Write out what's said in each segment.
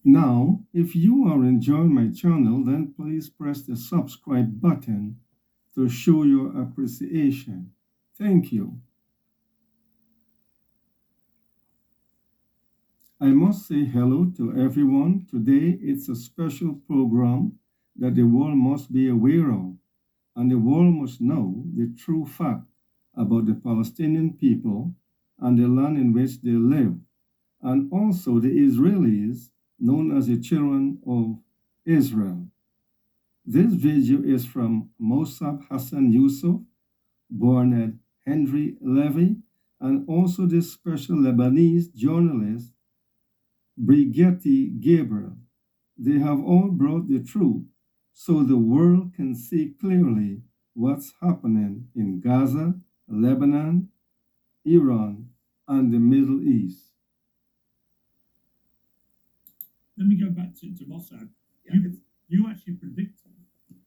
Now, if you are enjoying my channel, then please press the subscribe button to show your appreciation. Thank you. I must say hello to everyone. Today it's a special program that the world must be aware of, and the world must know the true fact about the Palestinian people and the land in which they live, and also the Israelis, known as the children of Israel. This video is from Mosab Hassan Yousef, born at Henry Levy, and also the special Lebanese journalist Brigitte Gabriel. They have all brought the truth so the world can see clearly what's happening in Gaza, Lebanon, Iran, and the Middle East. Let me go back to Mossad. Yeah, you actually predicted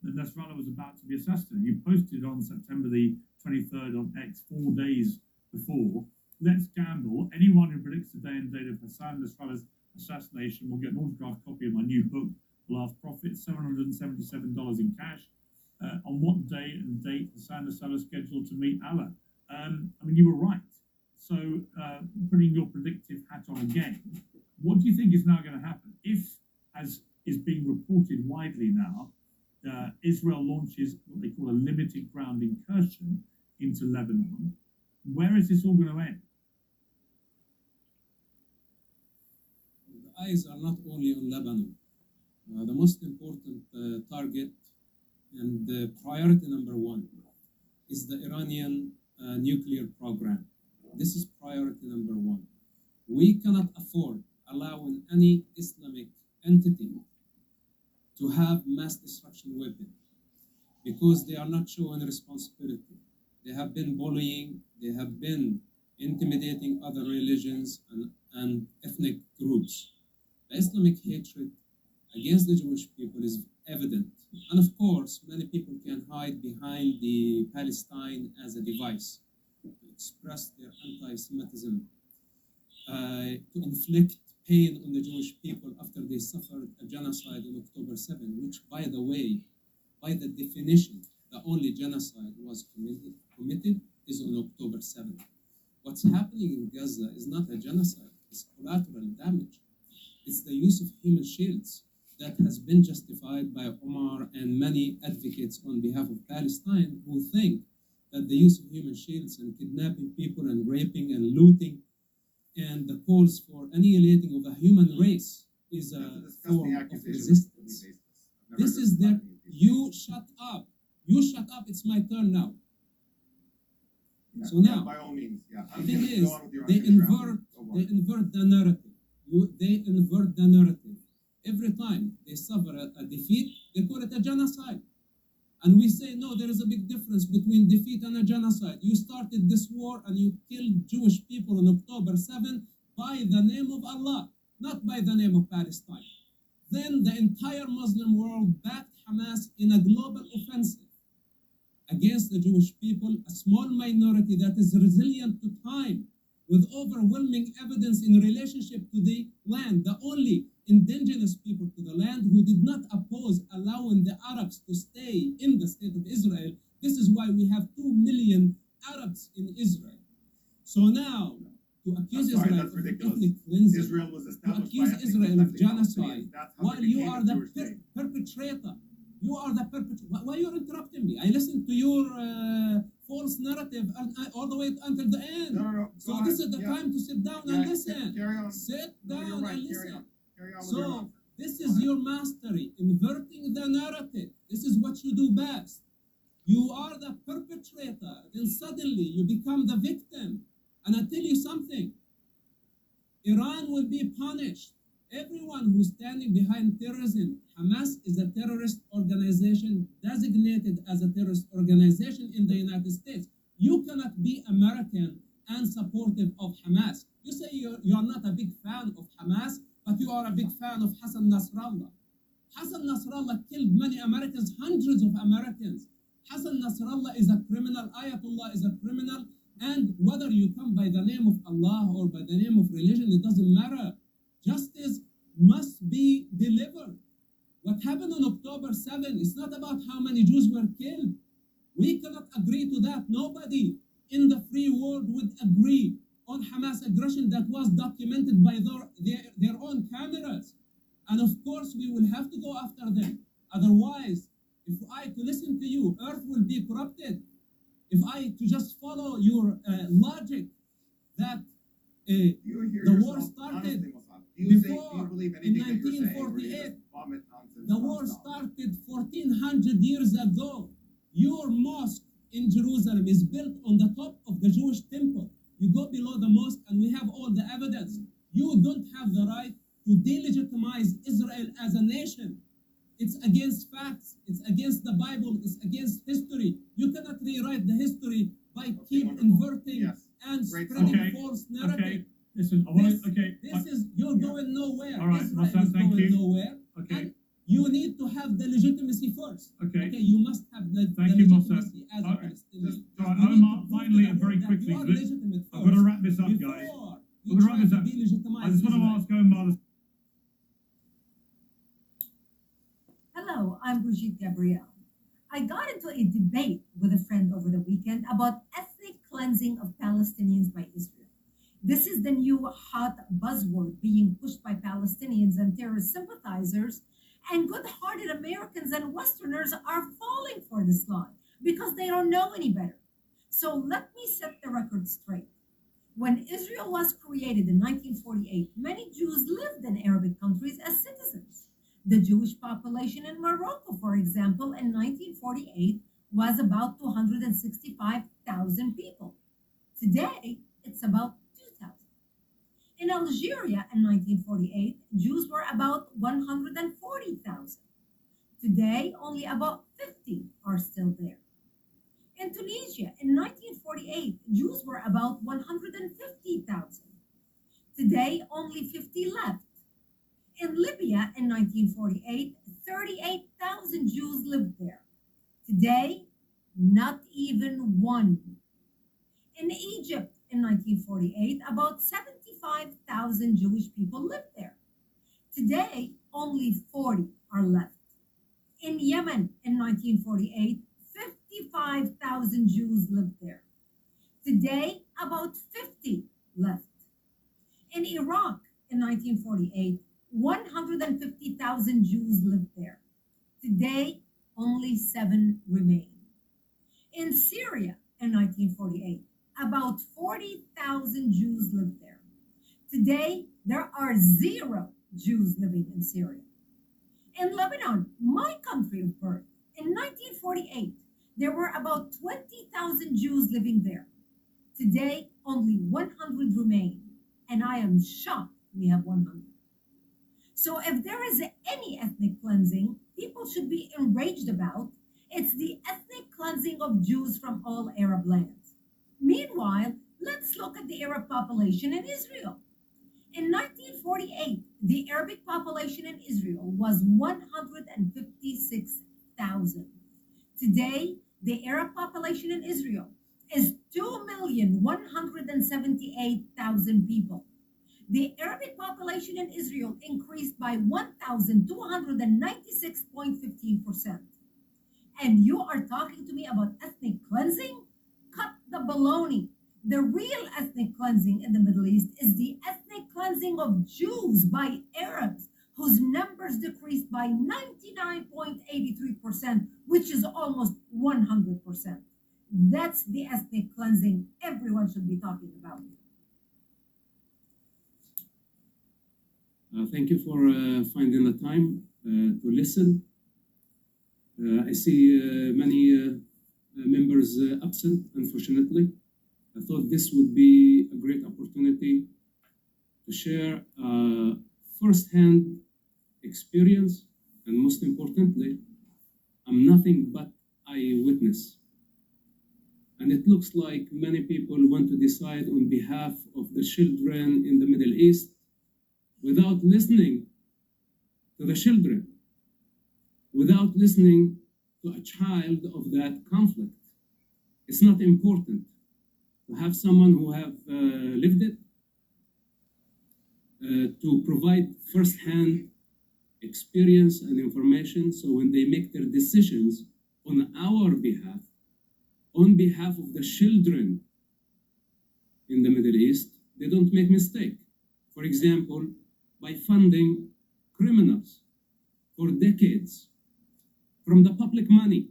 that Nasrallah was about to be assassinated. You posted on September the 23rd on X 4 days before. Let's gamble. Anyone who predicts the day and date of Hassan Nasrallah's assassination will get an autographed copy of my new book, The Last Prophet, $777 in cash. On what day and date Hassan Nasrallah is scheduled to meet Allah? I mean, you were right. So, putting your predictive hat on again, what do you think is now going to happen? If, as is being reported widely now, Israel launches what they call a limited ground incursion into Lebanon, where is this all going to end? The eyes are not only on Lebanon. The most important target and priority number one is the Iranian nuclear program. This is priority number one. We cannot afford allowing any Islamic entity to have mass destruction weapon because they are not showing responsibility. They have been bullying, they have been intimidating other religions and ethnic groups. The Islamic hatred against the Jewish people is evident. And of course, many people can hide behind the Palestine as a device to express their anti-Semitism, to inflict pain on the Jewish people after they suffered a genocide on October 7, which, by the way, by the definition, the only genocide was committed is on October 7. What's happening in Gaza is not a genocide, it's collateral damage. It's the use of human shields that has been justified by Omar and many advocates on behalf of Palestine who think that the use of human shields and kidnapping people and raping and looting and the calls for annihilating of the human race is a form of resistance. This is the, you shut up. You shut up, it's my turn now. Yeah, so now, by all means, the thing is, they invert the narrative. They invert the narrative. Every time they suffer a defeat, they call it a genocide. And we say, no, there is a big difference between defeat and a genocide. You started this war and you killed Jewish people on October 7 by the name of Allah, not by the name of Palestine. Then the entire Muslim world backed Hamas in a global offensive against the Jewish people, a small minority that is resilient to time, with overwhelming evidence in relationship to the land, the only indigenous people to the land who did not oppose allowing the Arabs to stay in the state of Israel. This is why we have 2 million Arabs in Israel. So now, to accuse Israel of ethnic cleansing, Israel was to accuse Israel of genocide, while you are the perpetrator. You are the perpetrator. Why are you interrupting me? I listened to your false narrative all the way until the end. No. So this is the time to sit down and listen. Carry on. Sit down and listen. Carry on So this is your mastery, inverting the narrative. This is what you do best. You are the perpetrator, then suddenly you become the victim. And I tell you something, Iran will be punished. Everyone who's standing behind terrorism, Hamas is a terrorist organization designated as a terrorist organization in the United States. You cannot be American and supportive of Hamas. You say you're not a big fan of Hamas, but you are a big fan of Hassan Nasrallah. Hassan Nasrallah killed many Americans, hundreds of Americans. Hassan Nasrallah is a criminal, Ayatollah is a criminal, and whether you come by the name of Allah or by the name of religion, it doesn't matter. Justice must be delivered. What happened on October 7 is not about how many Jews were killed. We cannot agree to that. Nobody in the free world would agree on Hamas aggression that was documented by their own cameras. And of course, we will have to go after them. Otherwise, if I to listen to you, Earth will be corrupted. If I to just follow your logic that the war started before in 1948, the war started 1400 years ago. Your mosque in Jerusalem is built on the top of the Jewish temple. You go below the mosque and we have all the evidence. You don't have the right to delegitimize Israel as a nation. It's against facts, it's against the Bible, it's against history. You cannot rewrite the history by keep inverting and spreading false narrative. Okay. Listen, You're going nowhere. All right, Israel Mosab, is thank going you. nowhere. Okay. And you need to have the legitimacy first. Okay. You must have the Thank you, Mosab. legitimacy as a All right. Palestinian. All right, You need Omar, to prove finally to and the very world that quickly, you are but legitimate I've got to first wrap this up, guys. before I've you got to try wrap this to up. delegitimize I just want to Israel. ask Omar. Hello, I'm Brigitte Gabrielle. I got into a debate with a friend over the weekend about ethnic cleansing of Palestinians by Israel. This is the new hot buzzword being pushed by Palestinians and terrorist sympathizers, and good-hearted Americans and Westerners are falling for this lie because they don't know any better. So let me set the record straight. When Israel was created in 1948, many Jews lived in Arabic countries as citizens. The Jewish population in Morocco, for example, in 1948 was about 265,000 people. Today, it's about 2,000. In Algeria in 1948, Jews were about 140,000. Today, only about 50 are still there. In Tunisia in 1948, Jews were about 150,000. Today, only 50 left. In Libya in 1948, 38,000 Jews lived there. Today, not even one. In Egypt in 1948, about 75,000 Jewish people lived there. Today, only 40 are left. In Yemen in 1948, 55,000 Jews lived there. Today, about 50 left. In Iraq in 1948, 150,000 Jews lived there. Today, only 7 remain. In Syria in 1948, about 40,000 Jews lived there. Today, there are 0 Jews living in Syria. In Lebanon, my country of birth, in 1948, there were about 20,000 Jews living there. Today, only 100 remain, and I am shocked we have 100. So if there is any ethnic cleansing people should be enraged about, it's the ethnic cleansing of Jews from all Arab lands. Meanwhile, let's look at the Arab population in Israel. In 1948, the Arabic population in Israel was 156,000. Today, the Arab population in Israel is 2,178,000 people. The Arabic population in Israel increased by 1,296.15%. And you are talking to me about ethnic cleansing? Cut the baloney. The real ethnic cleansing in the Middle East is the ethnic cleansing of Jews by Arabs, whose numbers decreased by 99.83%, which is almost 100%. That's the ethnic cleansing everyone should be talking about. Thank you for finding the time to listen. I see many members absent, unfortunately. I thought this would be a great opportunity to share first-hand experience, and most importantly, I'm nothing but eyewitness. And it looks like many people want to decide on behalf of the children in the Middle East without listening to the children, without listening to a child of that conflict. It's not important to have someone who have lived it, to provide first-hand experience and information, so when they make their decisions on our behalf, on behalf of the children in the Middle East, they don't make mistake. For example, by funding criminals for decades from the public money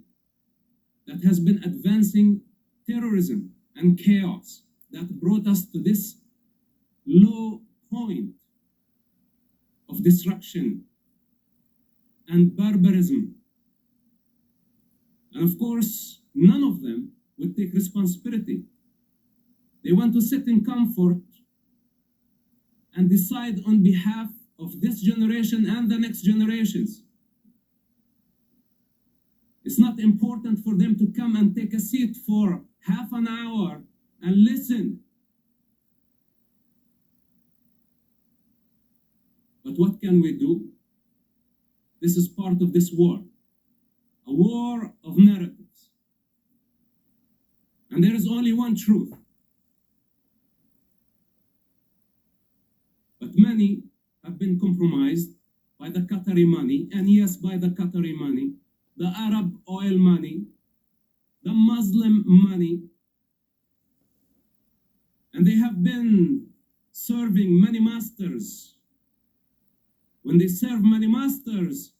that has been advancing terrorism and chaos that brought us to this low point of destruction and barbarism. And of course, none of them would take responsibility. They want to sit in comfort and decide on behalf of this generation and the next generations. It's not important for them to come and take a seat for half an hour and listen. But what can we do? This is part of this war, a war of narratives. And there is only one truth. But many have been compromised by the Qatari money, and yes, by the Qatari money, the Arab oil money, the Muslim money, and they have been serving many masters. When they serve many masters,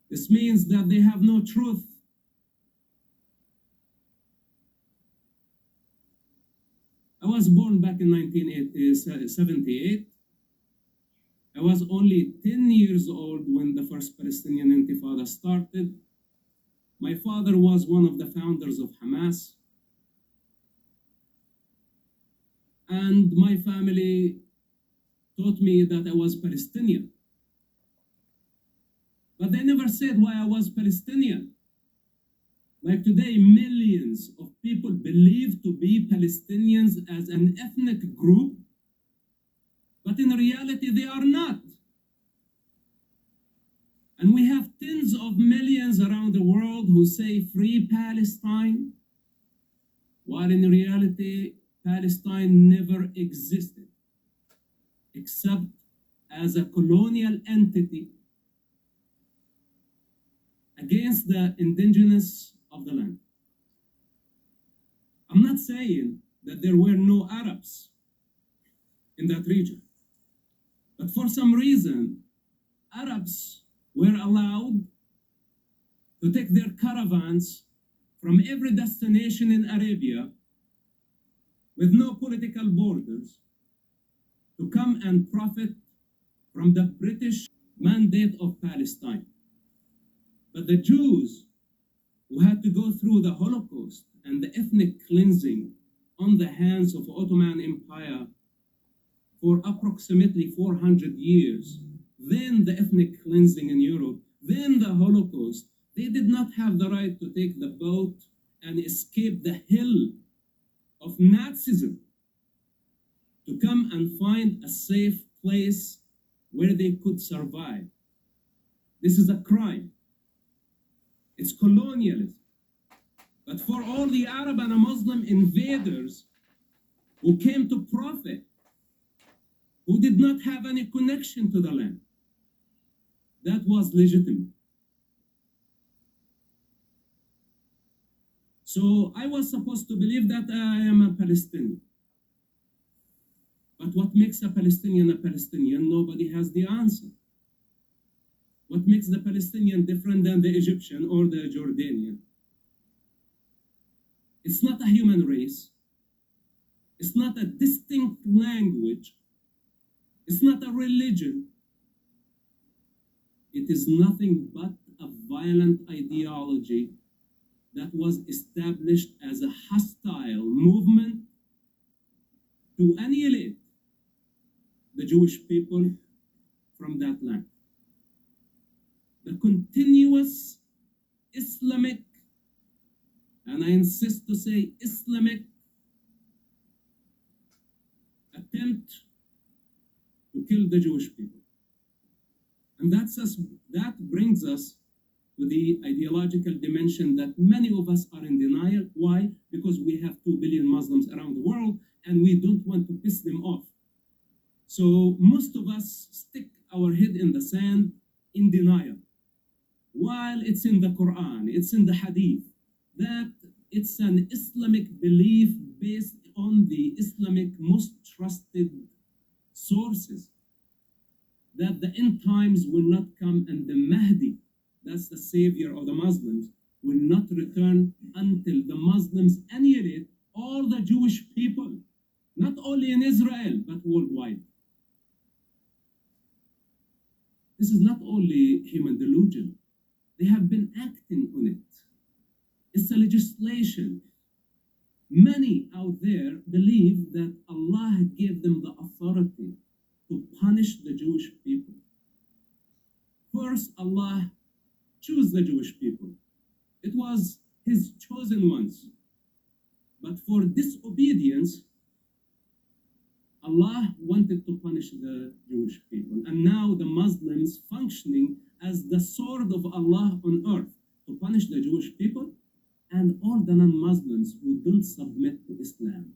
this means that they have no truth. I was born back in 1978. I was only 10 years old when the first Palestinian Intifada started. My father was one of the founders of Hamas. And my family taught me that I was Palestinian. But they never said why I was Palestinian. Like today, millions of people believe to be Palestinians as an ethnic group, but in reality, they are not. And we have tens of millions around the world who say free Palestine, while in reality, Palestine never existed, except as a colonial entity against the indigenous of the land. I'm not saying that there were no Arabs in that region, but for some reason, Arabs were allowed to take their caravans from every destination in Arabia with no political borders to come and profit from the British mandate of Palestine. But the Jews, who had to go through the Holocaust and the ethnic cleansing on the hands of Ottoman Empire for approximately 400 years, then the ethnic cleansing in Europe, then the Holocaust, they did not have the right to take the boat and escape the hell of Nazism to come and find a safe place where they could survive. This is a crime. It's colonialism. But for all the Arab and Muslim invaders who came to profit, who did not have any connection to the land, that was legitimate. So I was supposed to believe that I am a Palestinian. But what makes a Palestinian, nobody has the answer. What makes the Palestinian different than the Egyptian or the Jordanian? It's not a human race. It's not a distinct language. It's not a religion. It is nothing but a violent ideology that was established as a hostile movement to annihilate the Jewish people from that land. The continuous Islamic, and I insist to say Islamic, attempt to kill the Jewish people. And that brings us to the ideological dimension that many of us are in denial. Why? Because we have 2 billion Muslims around the world and we don't want to piss them off. So most of us stick our head in the sand in denial, while it's in the Quran, it's in the Hadith, that it's an Islamic belief based on the Islamic most trusted sources, that the end times will not come and the Mahdi, that's the savior of the Muslims, will not return until the Muslims annihilate all the Jewish people, not only in Israel, but worldwide. This is not only human delusion. They have been acting on it. It's a legislation. Many out there believe that Allah gave them the authority to punish the Jewish people. First, Allah chose the Jewish people. It was His chosen ones. But for disobedience, Allah wanted to punish the Jewish people. And now the Muslims functioning as the sword of Allah on earth to punish the Jewish people and all the non-Muslims who don't submit to Islam.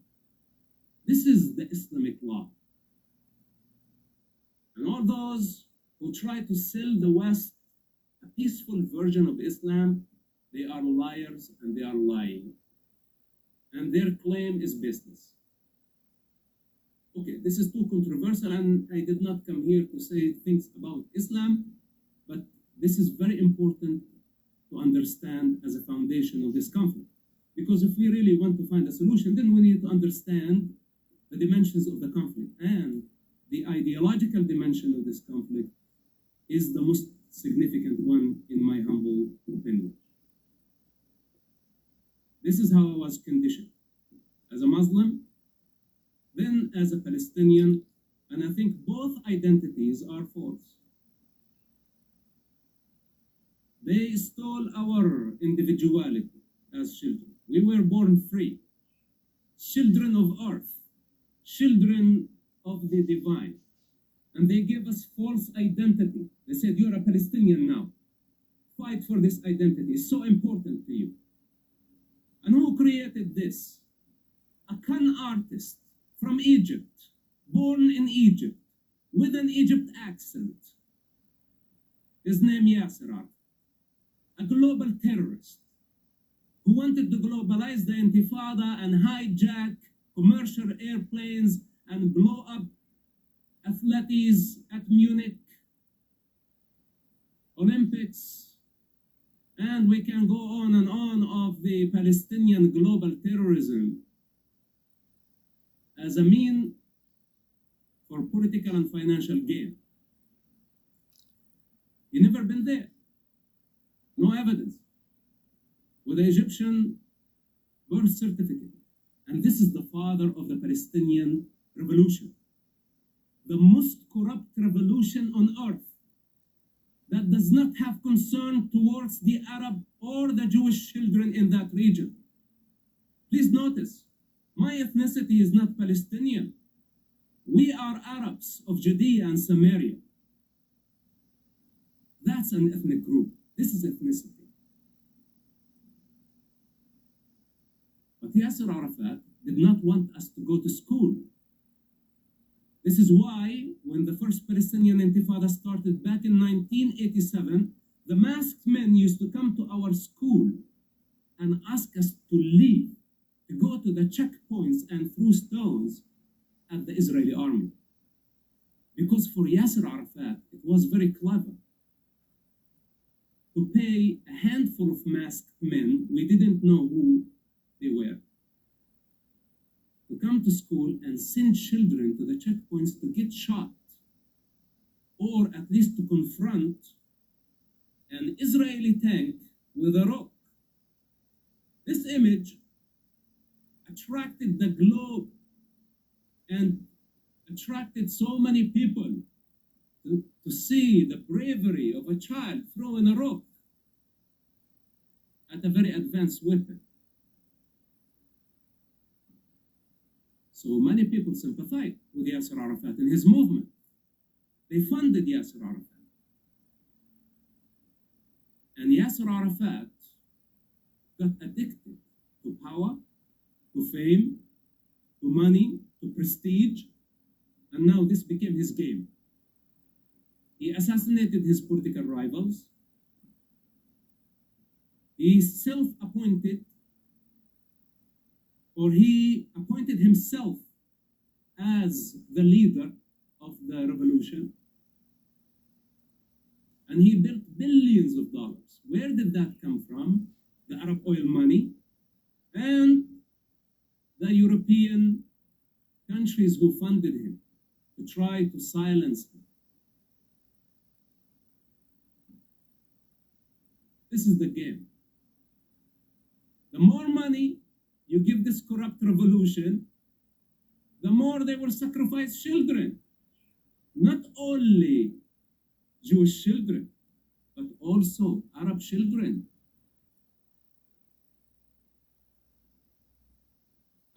This is the Islamic law. And all those who try to sell the West a peaceful version of Islam, they are liars and they are lying. And their claim is baseless. Okay, this is too controversial, and I did not come here to say things about Islam, but this is very important to understand as a foundation of this conflict. Because if we really want to find a solution, then we need to understand the dimensions of the conflict. And the ideological dimension of this conflict is the most significant one, in my humble opinion. This is how I was conditioned. As a Muslim, then as a Palestinian, and I think both identities are false. They stole our individuality as children. We were born free, children of earth, children of the divine. And they gave us false identity. They said, you're a Palestinian now. Fight for this identity. It's so important to you. And who created this? A con artist from Egypt, born in Egypt, with an Egypt accent. His name Yasser Arafat, a global terrorist who wanted to globalize the Intifada and hijack commercial airplanes and blow up athletes at Munich Olympics. And we can go on and on of the Palestinian global terrorism as a mean for political and financial gain. He never been there. No evidence. With the Egyptian birth certificate. And this is the father of the Palestinian revolution. The most corrupt revolution on earth that does not have concern towards the Arab or the Jewish children in that region. Please notice, my ethnicity is not Palestinian. We are Arabs of Judea and Samaria. That's an ethnic group. This is ethnicity. But Yasser Arafat did not want us to go to school. This is why, when the first Palestinian Intifada started back in 1987, the masked men used to come to our school and ask us to leave, to go to the checkpoints and throw stones at the Israeli army. Because for Yasser Arafat, it was very clever to pay a handful of masked men, we didn't know who they were, to come to school and send children to the checkpoints to get shot, or at least to confront an Israeli tank with a rock. This image attracted the globe and attracted so many people to see the bravery of a child throwing a rock at a very advanced weapon. So many people sympathized with Yasser Arafat and his movement. They funded Yasser Arafat. And Yasser Arafat got addicted to power, to fame, to money, to prestige, And now this became his game. He assassinated his political rivals. He self-appointed, or he appointed himself as the leader of the revolution. And he built billions of dollars. Where did that come from? The Arab oil money and the European countries who funded him to try to silence him. This is the game. The more money you give this corrupt revolution, the more they will sacrifice children. Not only Jewish children, but also Arab children.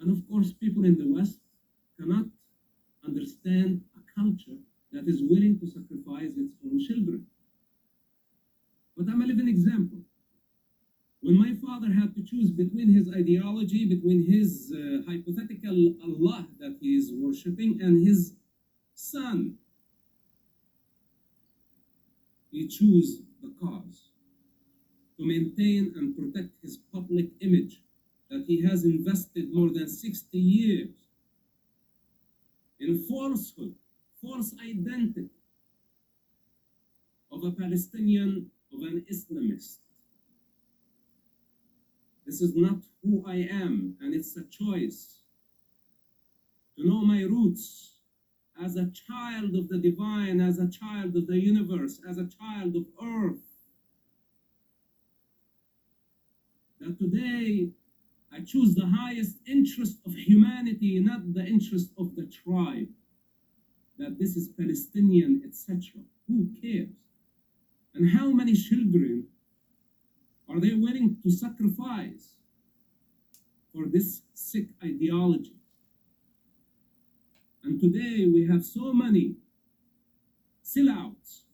And of course, people in the West cannot understand a culture that is willing to sacrifice its own children. But I'm a living example. When my father had to choose between his ideology, between his hypothetical Allah that he is worshipping and his son, he chose the cause to maintain and protect his public image that he has invested more than 60 years in falsehood, false identity of a Palestinian, of an Islamist. This is not who I am, and it's a choice to know my roots as a child of the divine, as a child of the universe, as a child of earth. That today I choose the highest interest of humanity, not the interest of the tribe. That this is Palestinian, etc. Who cares? And how many children are they willing to sacrifice for this sick ideology? And today we have so many sellouts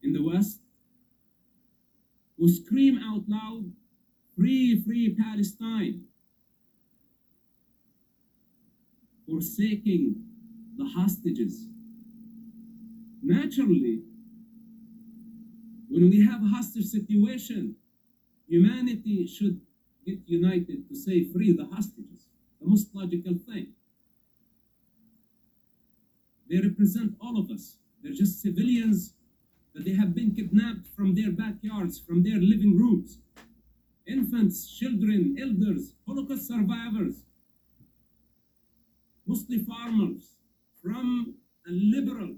in the West who scream out loud, free, free Palestine, forsaking the hostages. Naturally, when we have a hostage situation, humanity should get united to say free the hostages, the most logical thing. They represent all of us. They're just civilians that they have been kidnapped from their backyards, from their living rooms. Infants, children, elders, Holocaust survivors, mostly farmers from a liberal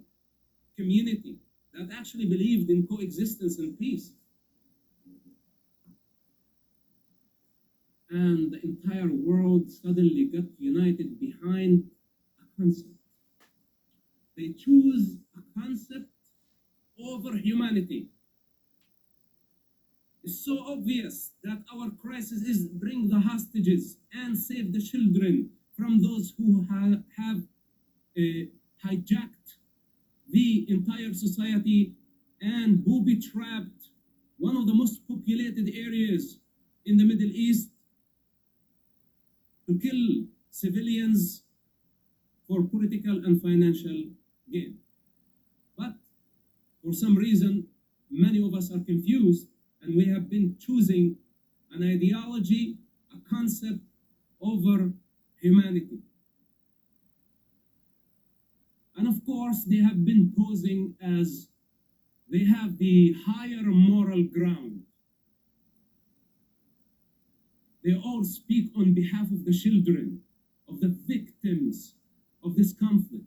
community that actually believed in coexistence and peace. And the entire world suddenly got united behind a concept. They choose a concept over humanity. It's so obvious that our crisis is bring the hostages and save the children from those who have hijacked the entire society and who be trapped one of the most populated areas in the Middle East to kill civilians for political and financial gain. But for some reason, many of us are confused, and we have been choosing an ideology, a concept over humanity. And of course, they have been posing as they have the higher moral ground. They all speak on behalf of the children, of the victims of this conflict.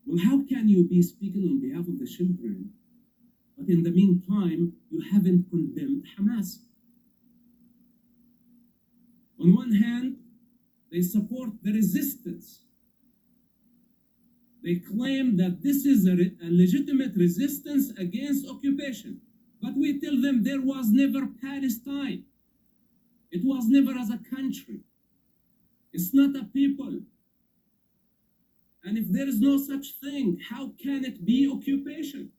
Well, how can you be speaking on behalf of the children, but in the meantime, you haven't condemned Hamas? On one hand, they support the resistance. They claim that this is a legitimate resistance against occupation. But we tell them there was never Palestine. It was never as a country. It's not a people. And if there is no such thing, how can it be occupation?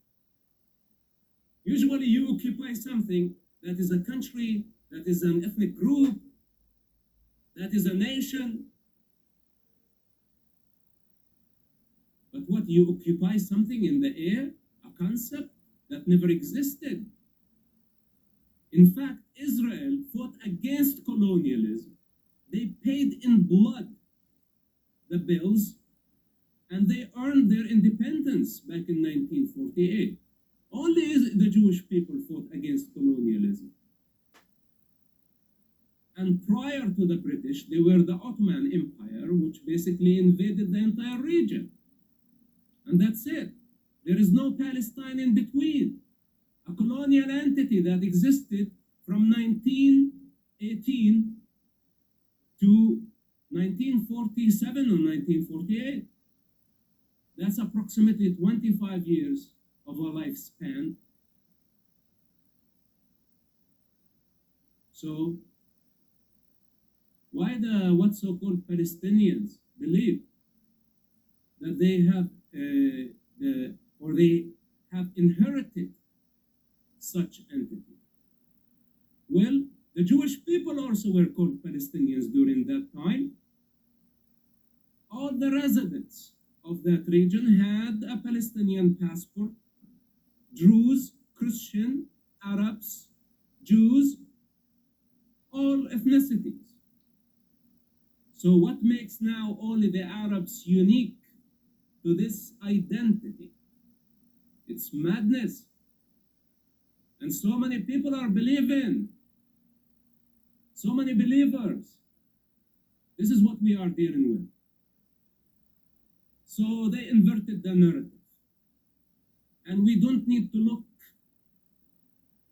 Usually you occupy something that is a country, that is an ethnic group, that is a nation. But what, you occupy something in the air, a concept that never existed. In fact, Israel fought against colonialism. They paid in blood the bills, and they earned their independence back in 1948. Only the Jewish people fought against colonialism. And prior to the British, they were the Ottoman Empire, which basically invaded the entire region. And that's it. There is no Palestine in between. A colonial entity that existed from 1918 to 1947 or 1948. That's approximately 25 years of a lifespan. So why the what so-called Palestinians believe that they have they have inherited such entity? Well, the Jewish people also were called Palestinians during that time. All the residents of that region had a Palestinian passport. Druze, Christian, Arabs, Jews, all ethnicities. So what makes now only the Arabs unique to this identity? It's madness. And so many people are believing. So many believers. This is what we are dealing with. So they inverted the narrative. And we don't need to look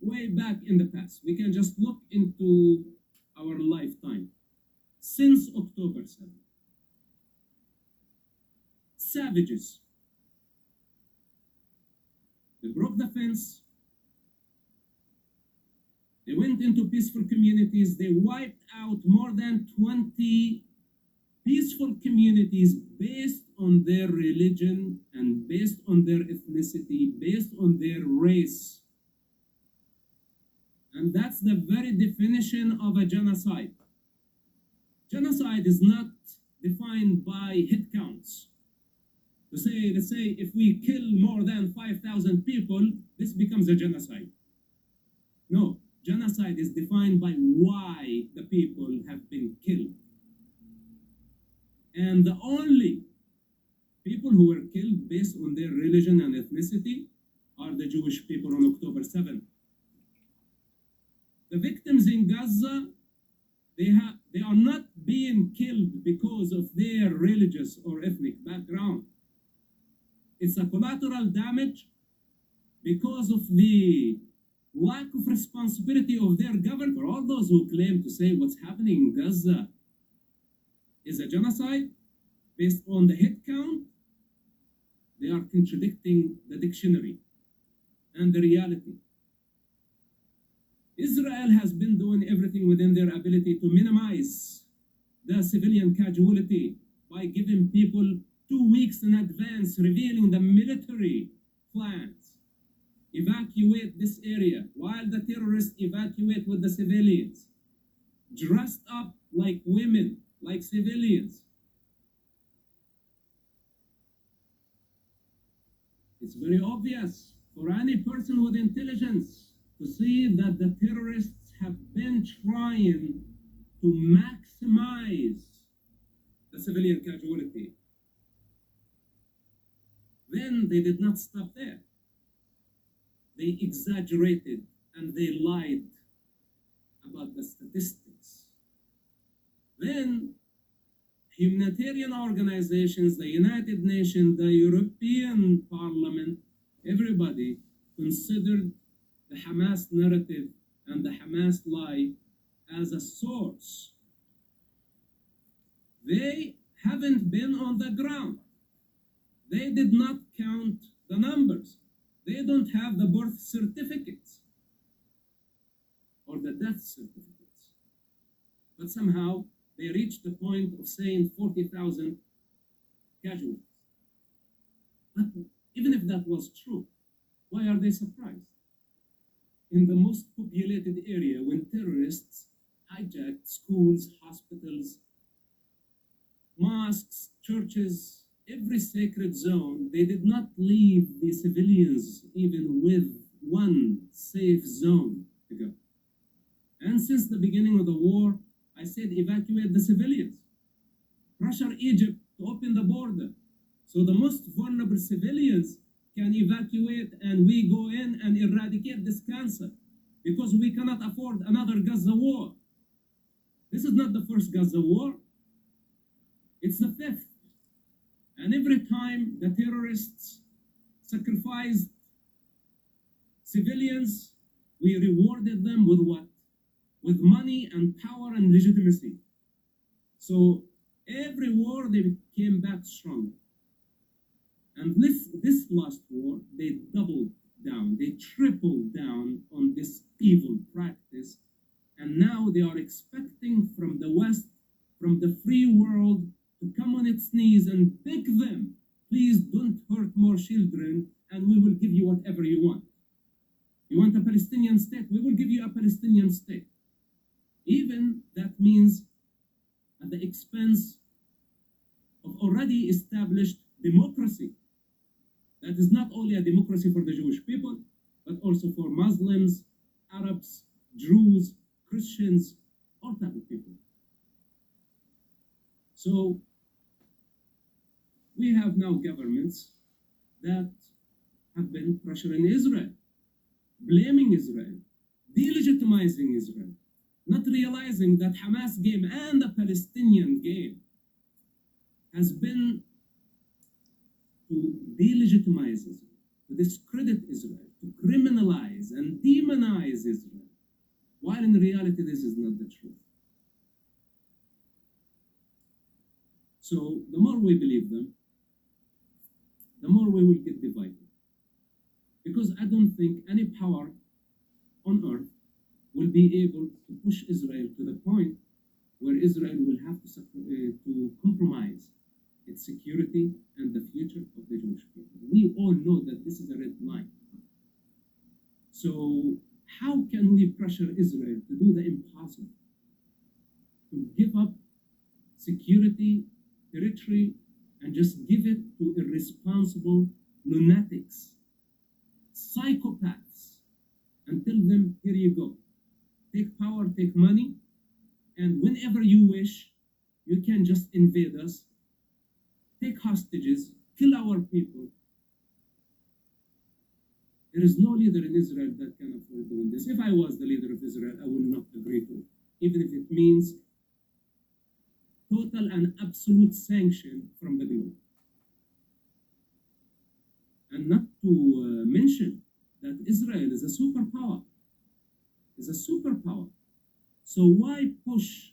way back in the past. We can just look into our lifetime. Since October 7th, savages, they broke the fence, they went into peaceful communities, they wiped out more than 20 peaceful communities based on their religion and based on their ethnicity, based on their race. And that's the very definition of a genocide. Genocide is not defined by hit counts. Let's say if we kill more than 5,000 people, this becomes a genocide. No, genocide is defined by why the people have been killed. And the only people who were killed based on their religion and ethnicity are the Jewish people on October 7th. The victims in Gaza, they are not being killed because of their religious or ethnic background. It's a collateral damage because of the lack of responsibility of their government. For all those who claim to say what's happening in Gaza is a genocide based on the head count, they are contradicting the dictionary and the reality. Israel has been doing everything within their ability to minimize the civilian casualty by giving people 2 weeks in advance, revealing the military plans. Evacuate this area while the terrorists evacuate with the civilians, dressed up like women, like civilians. It's very obvious for any person with intelligence to see that the terrorists have been trying to maximize the civilian casualty. Then they did not stop there. They exaggerated and they lied about the statistics. Then humanitarian organizations, the United Nations, the European Parliament, everybody considered the Hamas narrative and the Hamas lie as a source. They haven't been on the ground. They did not count the numbers. They don't have the birth certificates or the death certificates. But somehow they reached the point of saying 40,000 casualties. But even if that was true, why are they surprised? In the most populated area, when terrorists hijacked schools, hospitals, mosques, churches, every sacred zone, they did not leave the civilians even with one safe zone to go. And since the beginning of the war, I said evacuate the civilians. Pressure Egypt to open the border so the most vulnerable civilians can evacuate and we go in and eradicate this cancer, because we cannot afford another Gaza war. This is not the first Gaza war, it's the fifth. And every time the terrorists sacrificed civilians, we rewarded them with what? With money and power and legitimacy. So every war they came back strong. And this last war, they doubled down, they tripled down on this evil practice. And now they are expecting from the West, from the free world, to come on its knees and beg them, please don't hurt more children and we will give you whatever you want. You want a Palestinian state? We will give you a Palestinian state. Even that means at the expense of already established democracy. That is not only a democracy for the Jewish people, but also for Muslims, Arabs, Druze, Christians, all type of people. So we have now governments that have been pressuring Israel, blaming Israel, delegitimizing Israel, not realizing that Hamas game and the Palestinian game has been to delegitimize Israel, to discredit Israel, to criminalize and demonize Israel, while in reality this is not the truth. So the more we believe them, the more we will get divided. Because I don't think any power on earth will be able to push Israel to the point where Israel will have to compromise its security and the future of the Jewish people. We all know that this is a red line. So how can we pressure Israel to do the impossible? To give up security, territory, and just give it to irresponsible lunatics, psychopaths, and tell them, here you go. Take power, take money, and whenever you wish, you can just invade us, take hostages, kill our people. There is no leader in Israel that can afford doing this. If I was the leader of Israel, I would not agree to it, even if it means total and absolute sanction from the globe. And not to mention that Israel is a superpower. So why push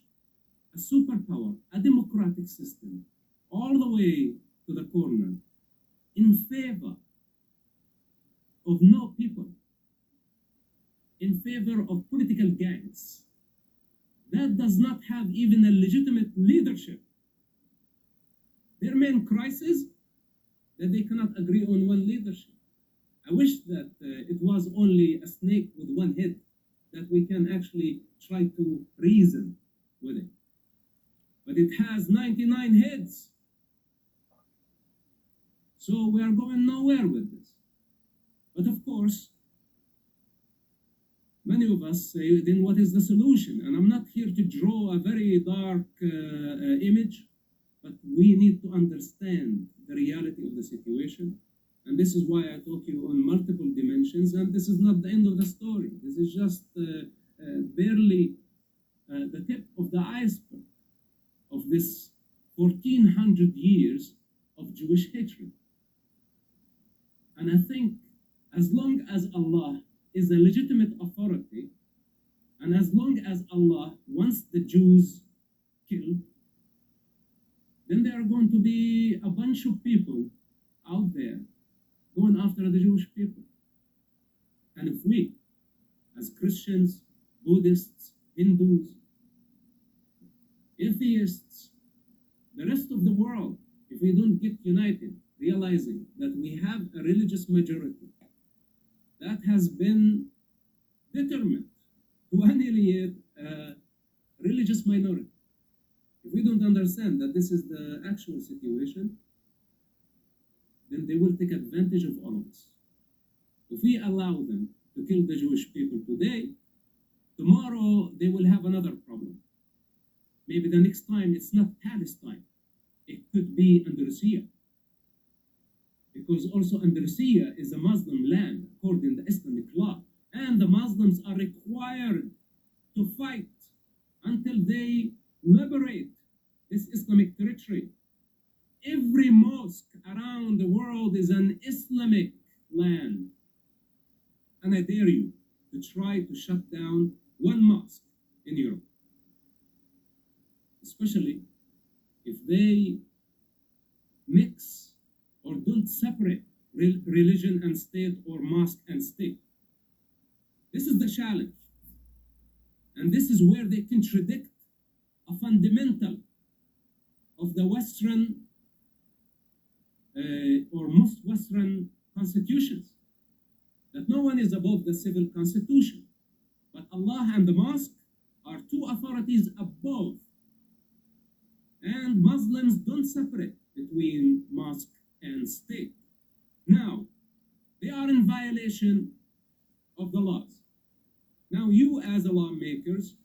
a superpower, a democratic system, all the way to the corner in favor of no people, in favor of political gangs that does not have even a legitimate leadership? Their main crisis that they cannot agree on one leadership. I wish that it was only a snake with one head, that we can actually try to reason with it. But it has 99 heads. So we are going nowhere with this. But of course, many of us say, then what is the solution? And I'm not here to draw a very dark image, but we need to understand the reality of the situation. And this is why I talk to you on multiple dimensions, and this is not the end of the story. This is just barely the tip of the iceberg of this 1400 years of Jewish hatred. And I think as long as Allah is a legitimate authority, and as long as Allah wants the Jews killed, then there are going to be a bunch of people out there going after the Jewish people. And if we, as Christians, Buddhists, Hindus, atheists, the rest of the world, if we don't get united, realizing that we have a religious majority that has been determined to annihilate a religious minority, if we don't understand that this is the actual situation, then they will take advantage of all of this. If we allow them to kill the Jewish people today, tomorrow they will have another problem. Maybe the next time it's not Palestine, it could be Andalusia. Because also Andalusia is a Muslim land according to Islamic law. And the Muslims are required to fight until they liberate this Islamic territory. Every mosque around the world is an Islamic land. And I dare you to try to shut down one mosque in Europe. Especially if they mix or don't separate religion and state or mosque and state. This is the challenge. And this is where they contradict a fundamental of the Western or most Western constitutions, that no one is above the civil constitution, but Allah and the mosque are two authorities above. And Muslims don't separate between mosque and state. Now, they are in violation of the laws. Now you as a lawmakers,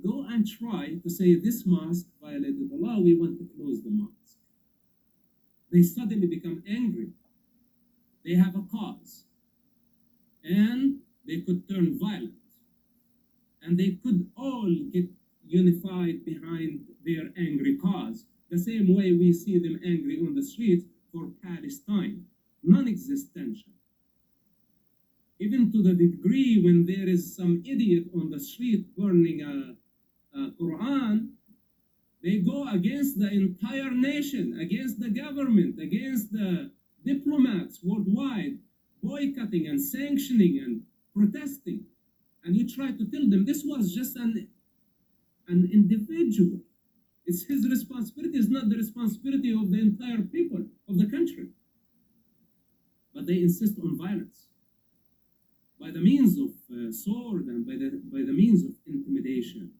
go and try to say this mosque violated the law, we want to close the mosque. They suddenly become angry. They have a cause. And they could turn violent. And they could all get unified behind their angry cause. The same way we see them angry on the streets for Palestine. Non-existential. Even to the degree when there is some idiot on the street burning a Quran, they go against the entire nation, against the government, against the diplomats worldwide, boycotting and sanctioning and protesting. And you try to tell them this was just an individual. It's his responsibility, it's not the responsibility of the entire people of the country. But they insist on violence by the means of sword and by the means of intimidation.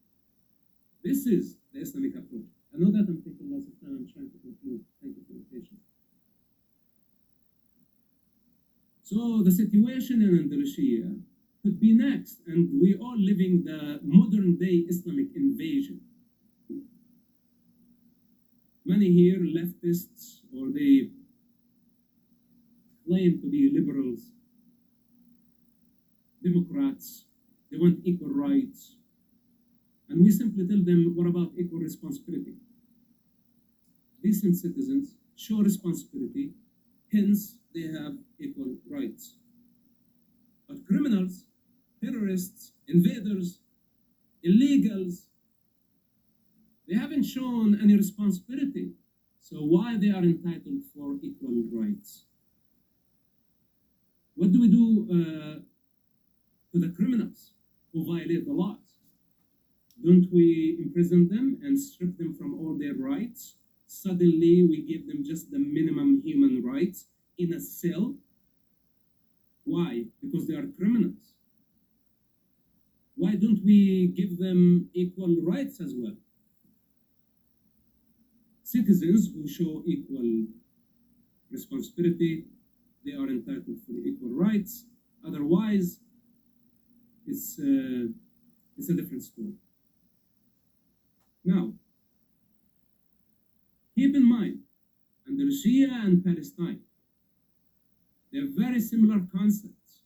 This is the Islamic approach. I know that I'm taking lots of time. I'm trying to conclude. Thank you for your patience. So the situation in Andalusia could be next, and we are living the modern day Islamic invasion. Many here leftists, or they claim to be liberals, Democrats, they want equal rights. And we simply tell them, what about equal responsibility? Decent citizens show responsibility, hence they have equal rights. But criminals, terrorists, invaders, illegals, they haven't shown any responsibility. So why they are entitled for equal rights? What do we do to the criminals who violate the laws? Don't we imprison them and strip them from all their rights? Suddenly we give them just the minimum human rights in a cell? Why? Because they are criminals. Why don't we give them equal rights as well? Citizens who show equal responsibility, they are entitled for equal rights. Otherwise, it's a different story. Now, keep in mind, Andalusia and Palestine, they're very similar concepts.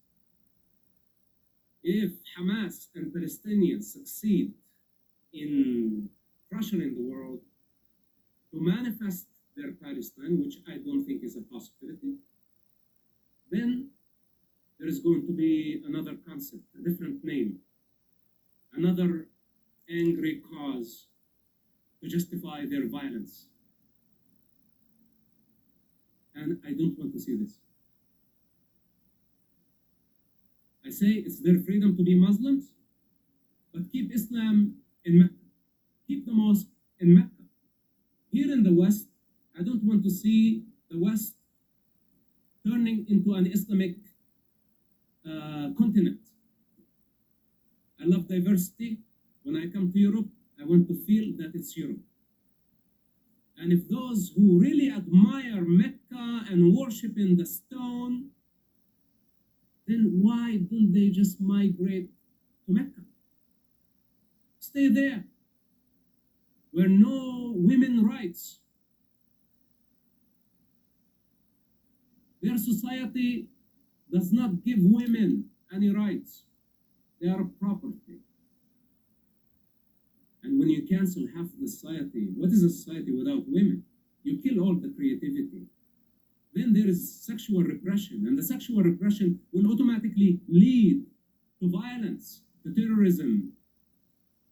If Hamas and Palestinians succeed in pressuring the world to manifest their Palestine, which I don't think is a possibility, then there is going to be another concept, a different name, another angry cause to justify their violence. And I don't want to see this. I say it's their freedom to be Muslims, but keep Islam in Mecca. Keep the mosque in Mecca. Here in the West, I don't want to see the West turning into an Islamic continent. I love diversity. When I come to Europe, I want to feel that it's Europe. And if those who really admire Mecca and worship worshiping the stone, then why don't they just migrate to Mecca? Stay there, where no women rights. Their society does not give women any rights. They are property. And when you cancel half the society, what is a society without women? You kill all the creativity. Then there is sexual repression, and the sexual repression will automatically lead to violence, to terrorism.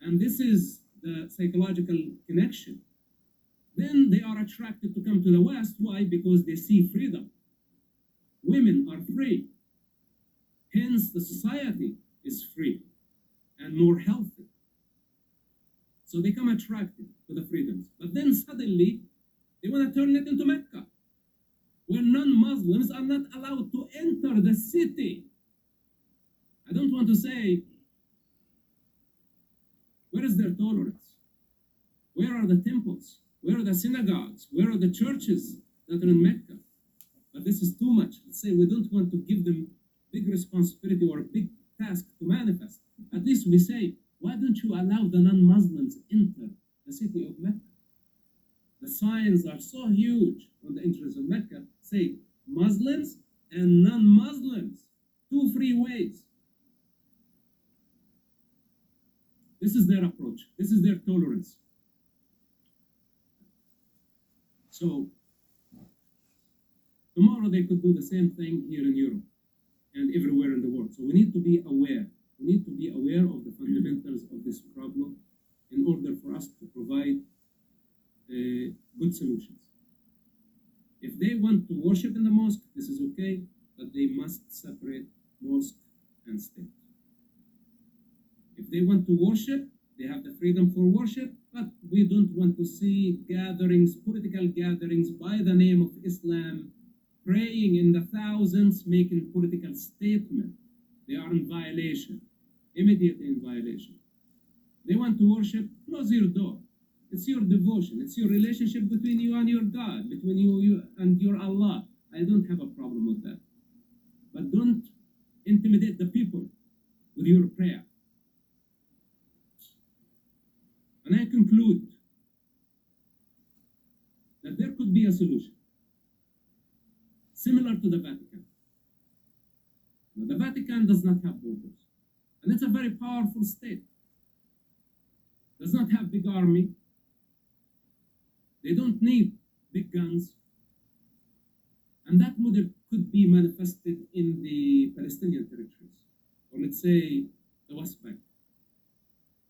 And this is the psychological connection. Then they are attracted to come to the West. Why? Because they see freedom. Women are free. Hence, the society is free and more healthy. So they come attracted to the freedoms. But then suddenly, they want to turn it into Mecca, where non-Muslims are not allowed to enter the city. I don't want to say, where is their tolerance? Where are the temples? Where are the synagogues? Where are the churches that are in Mecca? But this is too much. Let's say we don't want to give them big responsibility or a big task to manifest. At least we say, why don't you allow the non-Muslims enter the city of Mecca? The signs are so huge on the entrance of Mecca. Say, Muslims and non-Muslims, 2 free ways. This is their approach. This is their tolerance. So, tomorrow they could do the same thing here in Europe and everywhere in the world. So we need to be aware. We need to be aware of the fundamentals of this problem in order for us to provide good solutions. If they want to worship in the mosque, this is okay, but they must separate mosque and state. If they want to worship, they have the freedom for worship, but we don't want to see gatherings, political gatherings by the name of Islam, praying in the thousands, making political statements. They are in violation, immediately in violation. They want to worship, close your door. It's your devotion. It's your relationship between you and your God, between you and your Allah. I don't have a problem with that. But don't intimidate the people with your prayer. And I conclude that there could be a solution similar to the Vatican. Now, the Vatican does not have borders, and it's a very powerful state. Does not have big army. They don't need big guns. And that model could be manifested in the Palestinian territories, or let's say the West Bank.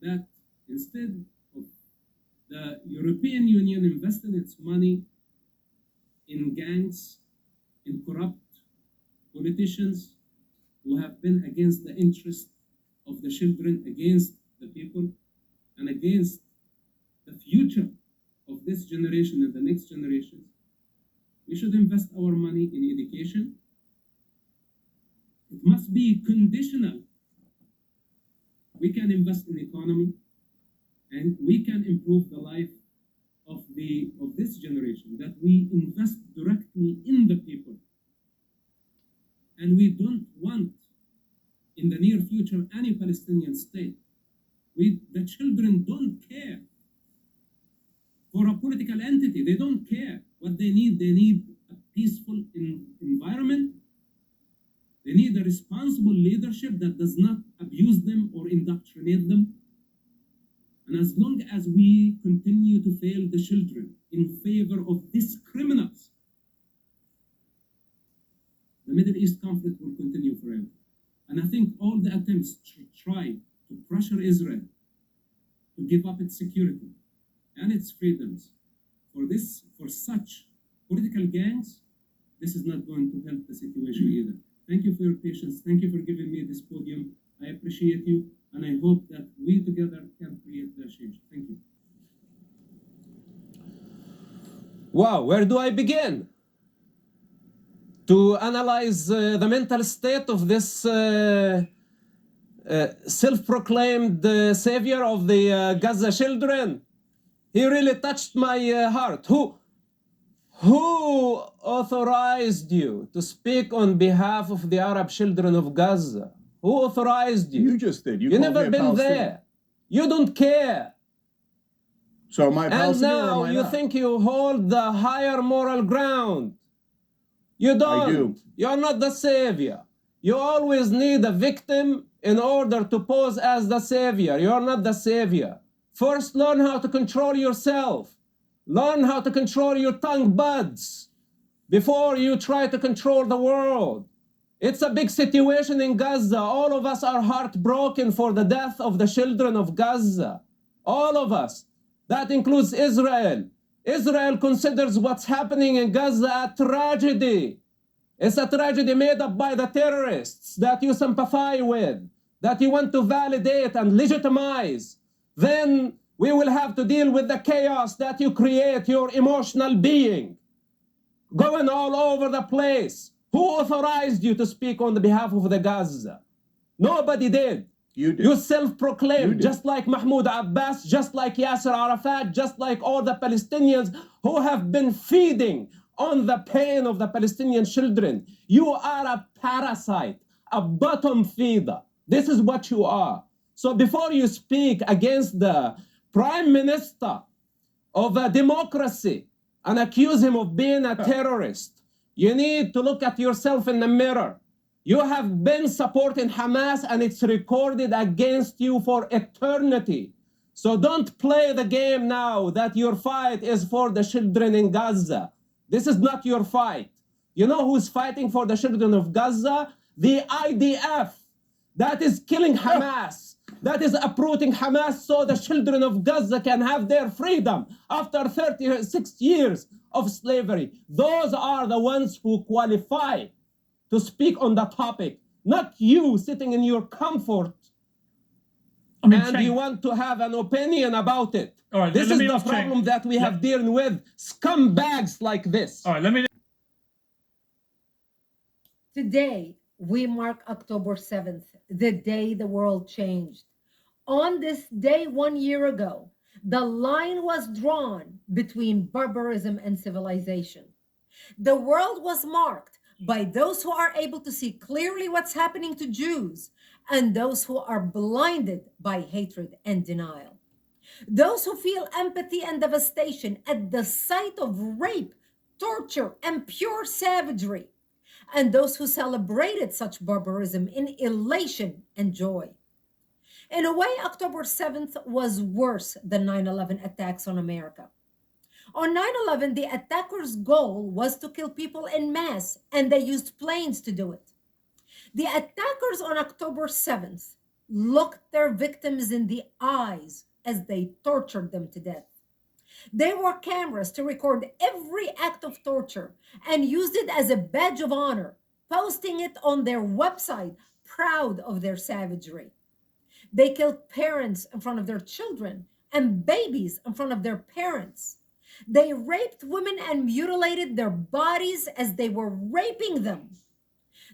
That instead of the European Union investing its money in gangs, in corrupt politicians who have been against the interest of the children, against the people, and against the future of this generation and the next generations, we should invest our money in education. It must be conditional. We can invest in economy, and we can improve the life of this generation, that we invest directly in the people. And we don't want, in the near future, any Palestinian state. The children don't care for a political entity. They don't care what they need. They need a peaceful environment. They need a responsible leadership that does not abuse them or indoctrinate them. And as long as we continue to fail the children in favor of these criminals, the Middle East conflict will continue forever. And I think all the attempts to try to pressure Israel to give up its security and its freedoms for such political gangs, this is not going to help the situation either. Thank you for your patience. Thank you for giving me this podium. I appreciate you, and I hope that we together can create the change. Thank you. Wow, where do I begin to analyze the mental state of this self-proclaimed savior of the Gaza children? He really touched my heart. Who authorized you to speak on behalf of the Arab children of Gaza? Who authorized you? You just did. You You've called me never a been Palestinian. there. You don't care. So am I And Palestinian or am now I you not? think you hold the higher moral ground. You don't. I do. You're not the savior. You always need a victim in order to pose as the savior. You're not the savior. First, learn how to control yourself. Learn how to control your tongue buds before you try to control the world. It's a big situation in Gaza. All of us are heartbroken for the death of the children of Gaza. All of us. That includes Israel. Israel considers what's happening in Gaza a tragedy. It's a tragedy made up by the terrorists that you sympathize with, that you want to validate and legitimize. Then we will have to deal with the chaos that you create, your emotional being, going all over the place. Who authorized you to speak on the behalf of the Gaza? Nobody did. You did. You You self-proclaimed, did. just like Mahmoud Abbas, just like Yasser Arafat, just like all the Palestinians who have been feeding on the pain of the Palestinian children. You are a parasite, a bottom feeder. This is what you are. So before you speak against the Prime Minister of a democracy and accuse him of being a terrorist, you need to look at yourself in the mirror. You have been supporting Hamas and it's recorded against you for eternity. So don't play the game now that your fight is for the children in Gaza. This is not your fight. You know who's fighting for the children of Gaza? The IDF. That is killing Hamas. That is uprooting Hamas so the children of Gaza can have their freedom after 36 years of slavery. Those are the ones who qualify to speak on the topic, not you sitting in your comfort. I mean, And you want to have an opinion about it. All right, This let is me the ask problem Cenk. that we have dealing with scumbags like this. All right, let me. Today, we mark October 7th, the day the world changed. On this day 1 year ago, the line was drawn between barbarism and civilization. The world was marked by those who are able to see clearly what's happening to Jews and those who are blinded by hatred and denial. Those who feel empathy and devastation at the sight of rape, torture, and pure savagery, and those who celebrated such barbarism in elation and joy. In a way, October 7th was worse than 9/11 attacks on America. On 9/11, the attackers' goal was to kill people en masse, and they used planes to do it. The attackers on October 7th looked their victims in the eyes as they tortured them to death. They wore cameras to record every act of torture and used it as a badge of honor, posting it on their website, proud of their savagery. They killed parents in front of their children and babies in front of their parents. They raped women and mutilated their bodies as they were raping them.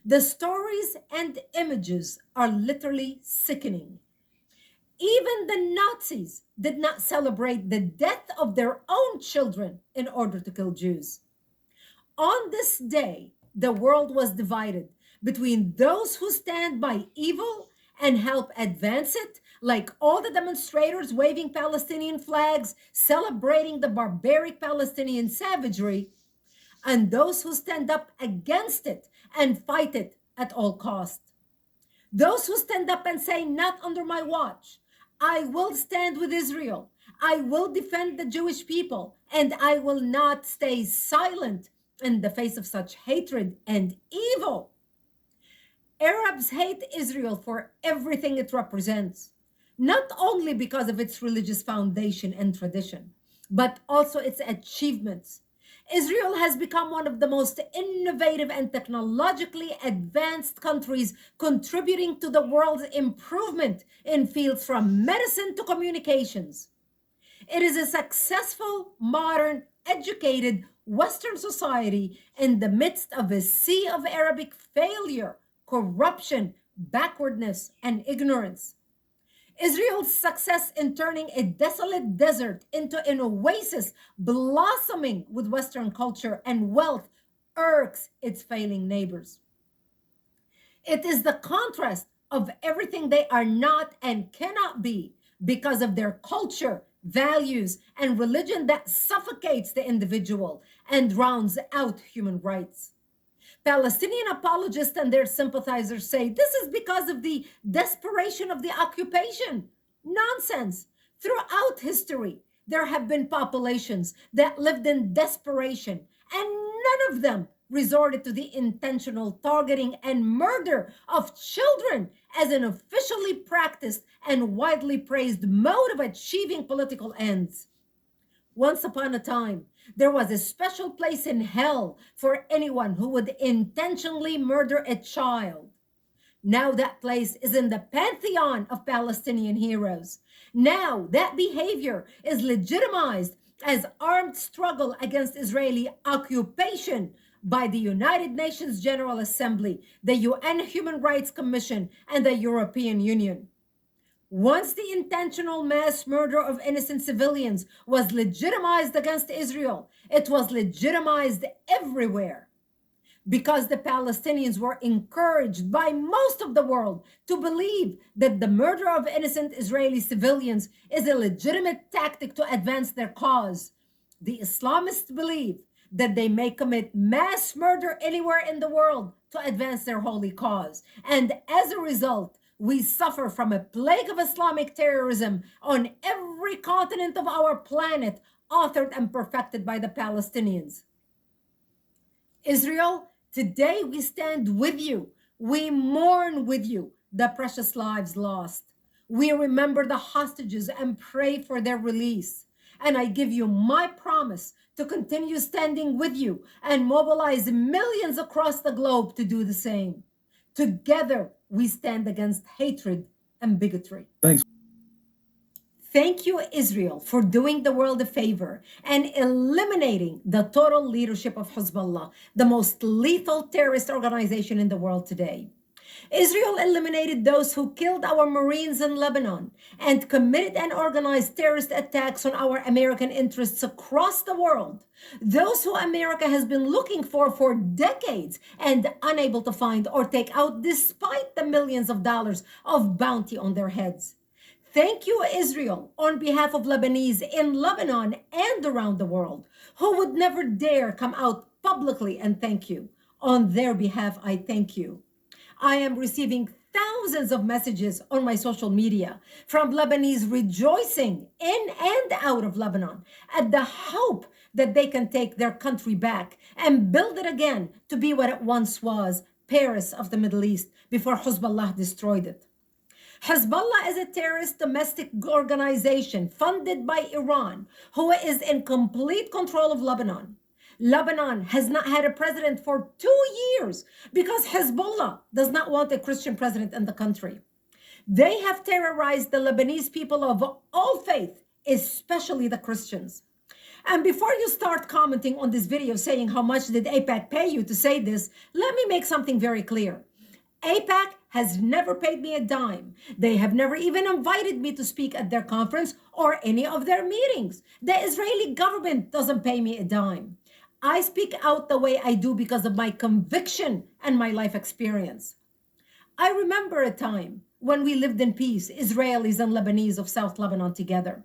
The stories and images are literally sickening. Even the Nazis did not celebrate the death of their own children in order to kill Jews. On this day, the world was divided between those who stand by evil and help advance it, like all the demonstrators waving Palestinian flags, celebrating the barbaric Palestinian savagery, and those who stand up against it and fight it at all costs. Those who stand up and say, not under my watch. I will stand with Israel. I will defend the Jewish people, and I will not stay silent in the face of such hatred and evil. Arabs hate Israel for everything it represents, not only because of its religious foundation and tradition, but also its achievements. Israel has become one of the most innovative and technologically advanced countries, contributing to the world's improvement in fields from medicine to communications. It is a successful, modern, educated Western society in the midst of a sea of Arabic failure, corruption, backwardness, and ignorance. Israel's success in turning a desolate desert into an oasis blossoming with Western culture and wealth irks its failing neighbors. It is the contrast of everything they are not and cannot be because of their culture, values, and religion that suffocates the individual and drowns out human rights. Palestinian apologists and their sympathizers say this is because of the desperation of the occupation. Nonsense. Throughout history, there have been populations that lived in desperation, and none of them resorted to the intentional targeting and murder of children as an officially practiced and widely praised mode of achieving political ends. Once upon a time, there was a special place in hell for anyone who would intentionally murder a child. Now that place is in the pantheon of Palestinian heroes. Now that behavior is legitimized as armed struggle against Israeli occupation by the United Nations General Assembly, the UN Human Rights Commission, and the European Union. Once the intentional mass murder of innocent civilians was legitimized against Israel, it was legitimized everywhere because the Palestinians were encouraged by most of the world to believe that the murder of innocent Israeli civilians is a legitimate tactic to advance their cause. The Islamists believe that they may commit mass murder anywhere in the world to advance their holy cause. And as a result, we suffer from a plague of Islamic terrorism on every continent of our planet, authored and perfected by the Palestinians. Israel, today we stand with you. We mourn with you the precious lives lost. We remember the hostages and pray for their release. And I give you my promise to continue standing with you and mobilize millions across the globe to do the same. Together, we stand against hatred and bigotry. Thanks. Thank you, Israel, for doing the world a favor and eliminating the total leadership of Hezbollah, the most lethal terrorist organization in the world today. Israel eliminated those who killed our Marines in Lebanon and committed and organized terrorist attacks on our American interests across the world. Those who America has been looking for decades and unable to find or take out despite the millions of dollars of bounty on their heads. Thank you, Israel, on behalf of Lebanese in Lebanon and around the world, who would never dare come out publicly and thank you. On their behalf, I thank you. I am receiving thousands of messages on my social media from Lebanese rejoicing in and out of Lebanon at the hope that they can take their country back and build it again to be what it once was, Paris of the Middle East, before Hezbollah destroyed it. Hezbollah is a terrorist domestic organization funded by Iran, who is in complete control of Lebanon. Lebanon has not had a president for 2 years because Hezbollah does not want a Christian president in the country. They have terrorized the Lebanese people of all faith, especially the Christians. And before you start commenting on this video saying how much did AIPAC pay you to say this, let me make something very clear. AIPAC has never paid me a dime. They have never even invited me to speak at their conference or any of their meetings. The Israeli government doesn't pay me a dime. I speak out the way I do because of my conviction and my life experience. I remember a time when we lived in peace, Israelis and Lebanese of South Lebanon together.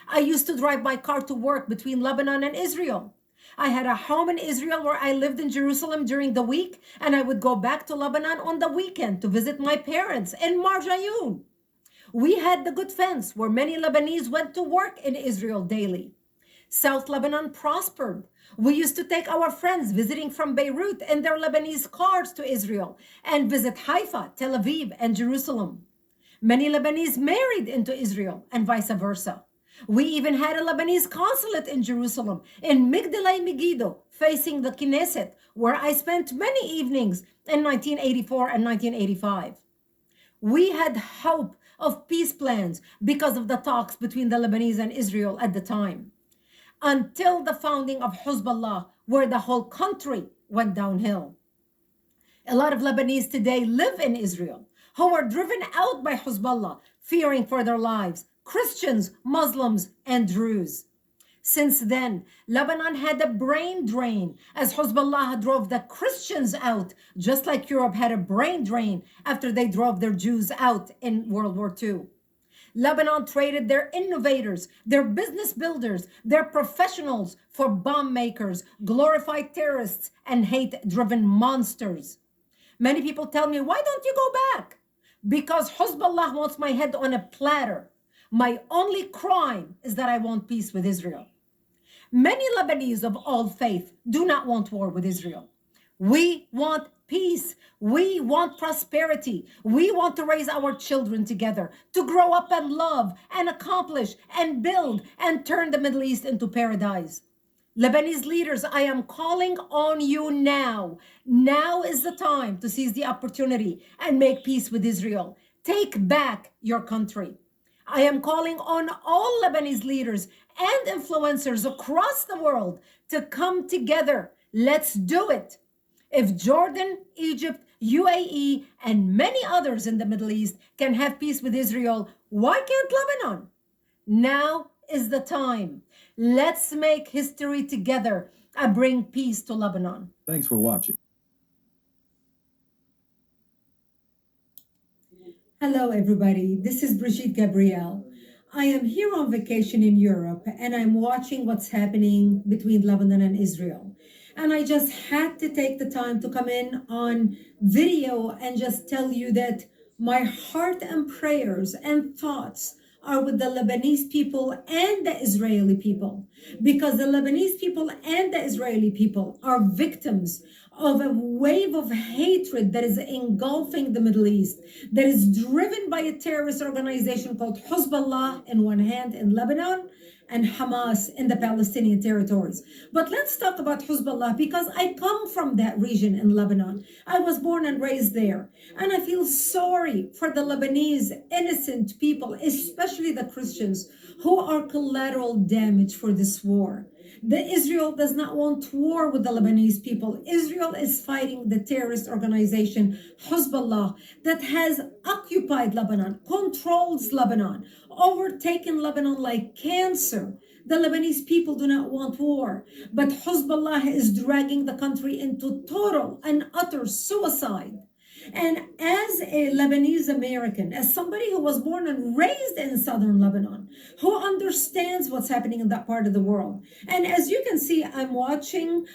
I used to drive my car to work between Lebanon and Israel. I had a home in Israel where I lived in Jerusalem during the week, and I would go back to Lebanon on the weekend to visit my parents in Marjayoun. We had the good fence where many Lebanese went to work in Israel daily. South Lebanon prospered. We used to take our friends visiting from Beirut in their Lebanese cars to Israel and visit Haifa, Tel Aviv, and Jerusalem. Many Lebanese married into Israel and vice versa. We even had a Lebanese consulate in Jerusalem, in Migdalei Megiddo, facing the Knesset, where I spent many evenings in 1984 and 1985. We had hope of peace plans because of the talks between the Lebanese and Israel at the time, until the founding of Hezbollah, where the whole country went downhill. A lot of Lebanese today live in Israel, who were driven out by Hezbollah, fearing for their lives, Christians, Muslims, and Druze. Since then, Lebanon had a brain drain as Hezbollah drove the Christians out, just like Europe had a brain drain after they drove their Jews out in World War II. Lebanon traded their innovators, their business builders, their professionals for bomb makers, glorified terrorists, and hate-driven monsters. Many people tell me, why don't you go back? Because Hezbollah wants my head on a platter. My only crime is that I want peace with Israel. Many Lebanese of all faith do not want war with Israel. We want peace. We want prosperity. We want to raise our children together, to grow up and love and accomplish and build and turn the Middle East into paradise. Lebanese leaders, I am calling on you now. Now is the time to seize the opportunity and make peace with Israel. Take back your country. I am calling on all Lebanese leaders and influencers across the world to come together. Let's do it. If Jordan, Egypt, UAE, and many others in the Middle East can have peace with Israel, why can't Lebanon? Now is the time. Let's make history together and bring peace to Lebanon. Thanks for watching. Hello, everybody. This is Brigitte Gabriel. I am here on vacation in Europe, and I'm watching what's happening between Lebanon and Israel. And I just had to take the time to come in on video and just tell you that my heart and prayers and thoughts are with the Lebanese people and the Israeli people, because the Lebanese people and the Israeli people are victims of a wave of hatred that is engulfing the Middle East, that is driven by a terrorist organization called Hezbollah in one hand in Lebanon and Hamas in the Palestinian territories. But let's talk about Hezbollah, because I come from that region in Lebanon. I was born and raised there. And I feel sorry for the Lebanese innocent people, especially the Christians, who are collateral damage for this war. Israel does not want war with the Lebanese people. Israel is fighting the terrorist organization Hezbollah that has occupied Lebanon, controls Lebanon, overtaken Lebanon like cancer. The Lebanese people do not want war, but Hezbollah is dragging the country into total and utter suicide. And as a Lebanese American, as somebody who was born and raised in southern Lebanon, who understands what's happening in that part of the world, and as you can see, I'm watching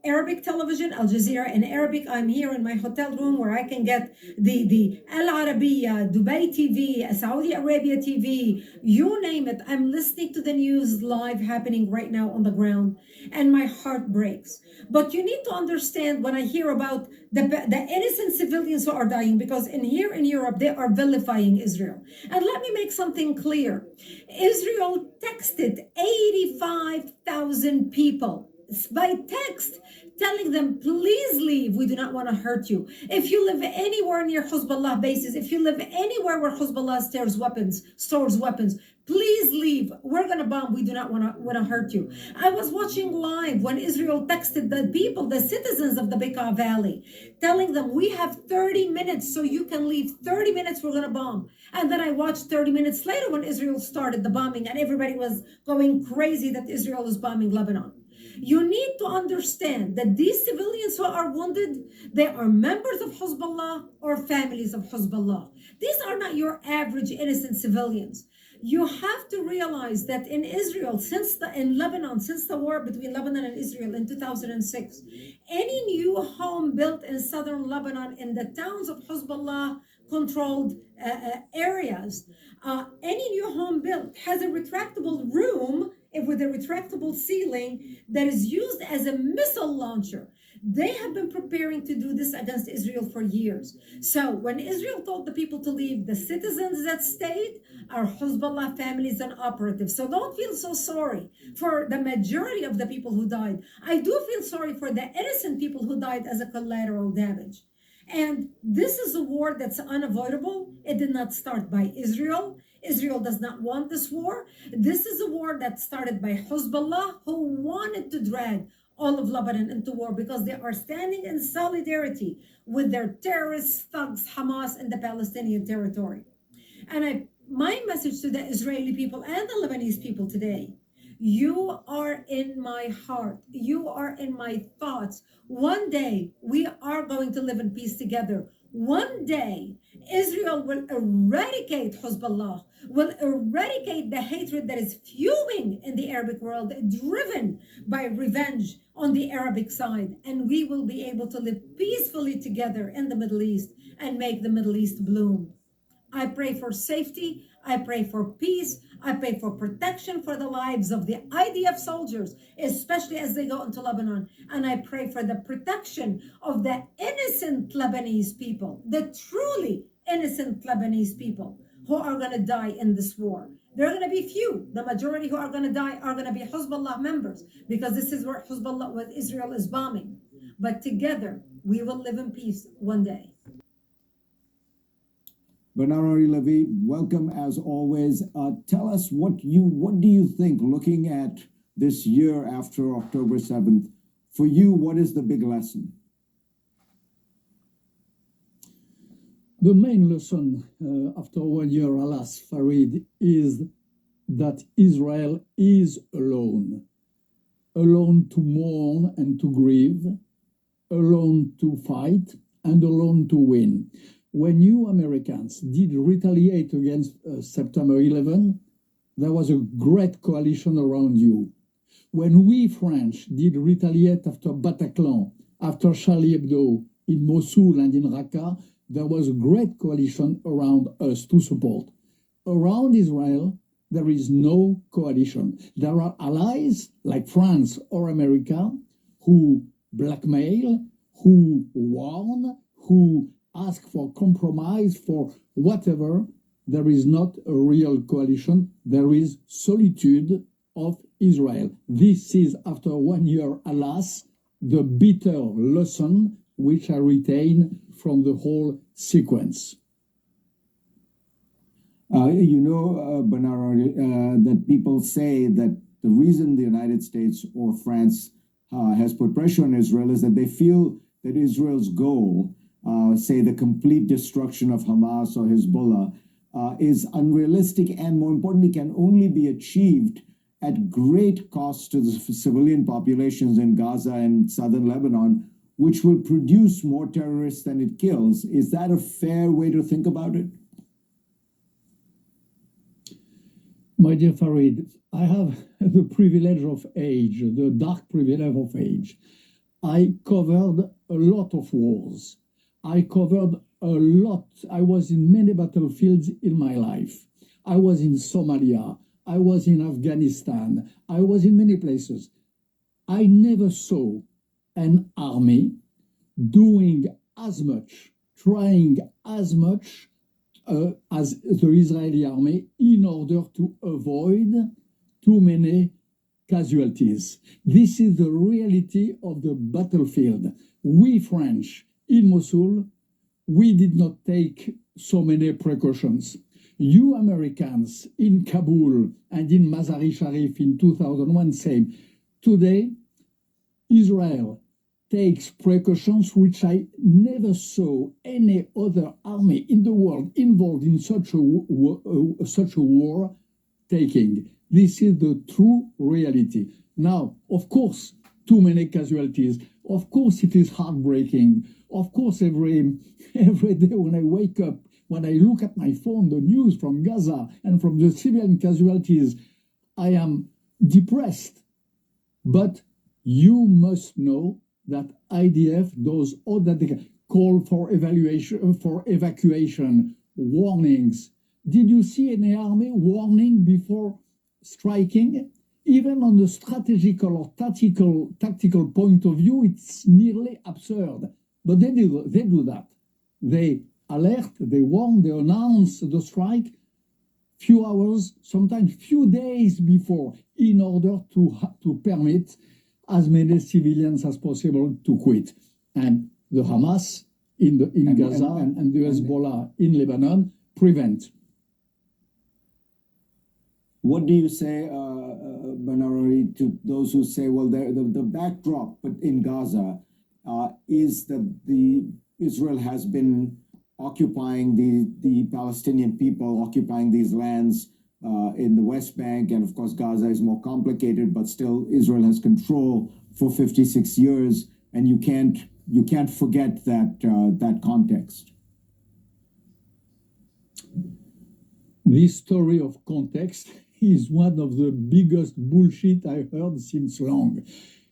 Arabic television, Al Jazeera in Arabic. I'm here in my hotel room where I can get the Al Arabiya, Dubai TV, Saudi Arabia TV, you name it. I'm listening to the news live happening right now on the ground, and my heart breaks. But you need to understand when I hear about the innocent civilians who are dying, because here in Europe, they are vilifying Israel. And let me make something clear. Israel texted 85,000 people by text, telling them, please leave. We do not want to hurt you. If you live anywhere near Hezbollah bases, if you live anywhere where Hezbollah stores weapons, please leave. We're going to bomb. We do not want to hurt you. I was watching live when Israel texted the people, the citizens of the Bekaa Valley, telling them, we have 30 minutes so you can leave. 30 minutes, we're going to bomb. And then I watched 30 minutes later when Israel started the bombing, and everybody was going crazy that Israel is bombing Lebanon. You need to understand that these civilians who are wounded, they are members of Hezbollah or families of Hezbollah. These are not your average innocent civilians. You have to realize that in Israel, in Lebanon, since the war between Lebanon and Israel in 2006, any new home built in southern Lebanon in the towns of Hezbollah controlled areas, any new home built has a retractable room with a retractable ceiling that is used as a missile launcher. They have been preparing to do this against Israel for years. So when Israel told the people to leave, the citizens that stayed are Hezbollah families and operatives. So don't feel so sorry for the majority of the people who died. I do feel sorry for the innocent people who died as a collateral damage. And this is a war that's unavoidable. It did not start by Israel. Israel does not want this war. This is a war that started by Hezbollah, who wanted to drag all of Lebanon into war because they are standing in solidarity with their terrorist thugs, Hamas, in the Palestinian territory. And my message to the Israeli people and the Lebanese people today, you are in my heart. You are in my thoughts. One day we are going to live in peace together. One day Israel will eradicate Hezbollah, will eradicate the hatred that is fuming in the Arabic world, driven by revenge on the Arabic side. And we will be able to live peacefully together in the Middle East and make the Middle East bloom. I pray for safety. I pray for peace. I pray for protection for the lives of the IDF soldiers, especially as they go into Lebanon. And I pray for the protection of the innocent Lebanese people, the truly innocent Lebanese people who are going to die in this war. There are going to be few. The majority who are going to die are going to be Hezbollah members, because this is where Hezbollah, what Israel is bombing. But together, we will live in peace one day. Bernard Levy, welcome as always. Tell us what do you think, looking at this year after October 7th, for you, what is the big lesson? The main lesson after 1 year, alas, Farid, is that Israel is alone. Alone to mourn and to grieve, alone to fight, and alone to win. When you Americans did retaliate against September 11, there was a great coalition around you. When we French did retaliate after Bataclan, after Charlie Hebdo, in Mosul and in Raqqa, there was a great coalition around us to support. Around Israel, there is no coalition. There are allies like France or America who blackmail, who warn, who ask for compromise, for whatever. There is not a real coalition. There is solitude of Israel. This is, after 1 year, alas, the bitter lesson which I retain from the whole sequence. Bernard, that people say that the reason the United States or France has put pressure on Israel is that they feel that Israel's goal, say the complete destruction of Hamas or Hezbollah, is unrealistic and, more importantly, can only be achieved at great cost to the civilian populations in Gaza and southern Lebanon, which will produce more terrorists than it kills. Is that a fair way to think about it? My dear Farid, I have the privilege of age, the dark privilege of age. I covered a lot of wars. I covered a lot. I was in many battlefields in my life. I was in Somalia. I was in Afghanistan. I was in many places. I never saw an army doing as much, trying as much as the Israeli army in order to avoid too many casualties. This is the reality of the battlefield. We French in Mosul, we did not take so many precautions. You Americans in Kabul and in Mazar-i-Sharif in 2001, same. Today, Israel takes precautions which I never saw any other army in the world involved in such a war taking. This is the true reality. Now, of course, too many casualties. Of course, it is heartbreaking. Of course, every day when I wake up, when I look at my phone, the news from Gaza and from the civilian casualties, I am depressed. But you must know that IDF does all that they can. Call for evacuation, warnings. Did you see any army warning before striking? Even on the strategical or tactical point of view, it's nearly absurd. But they do that. They alert, they warn, they announce the strike few hours, sometimes few days before, in order to permit as many civilians as possible to quit. And the Hamas in Gaza and the Hezbollah in Lebanon prevent. What do you say, Bernard, to those who say, well, the backdrop in Gaza is that Israel has been occupying the Palestinian people, occupying these lands in the West Bank, and of course Gaza is more complicated, but still Israel has control for 56 years, and you can't forget that context. This story of context is one of the biggest bullshit I heard since long.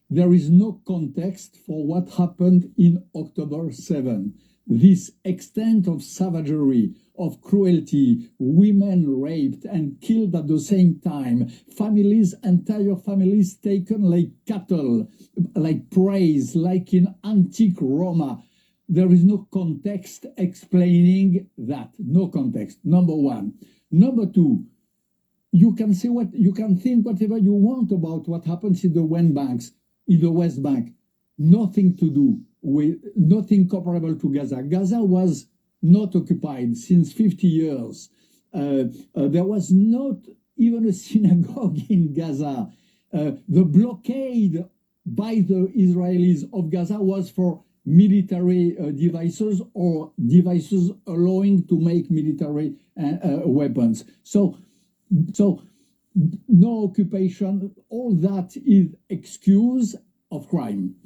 There is no context for what happened in October 7. This extent of savagery, of cruelty, women raped and killed at the same time, families, entire families taken like cattle, like prey, like in antique Roma. There is no context explaining that. No context, number one. Number two, you can say what you can think whatever you want about what happens in the West Bank. Nothing to do with, nothing comparable to Gaza. Gaza was not occupied since 50 years. There was not even a synagogue in Gaza. The blockade by the Israelis of Gaza was for military devices or devices allowing to make military weapons. So no occupation, all that is excuse of crime.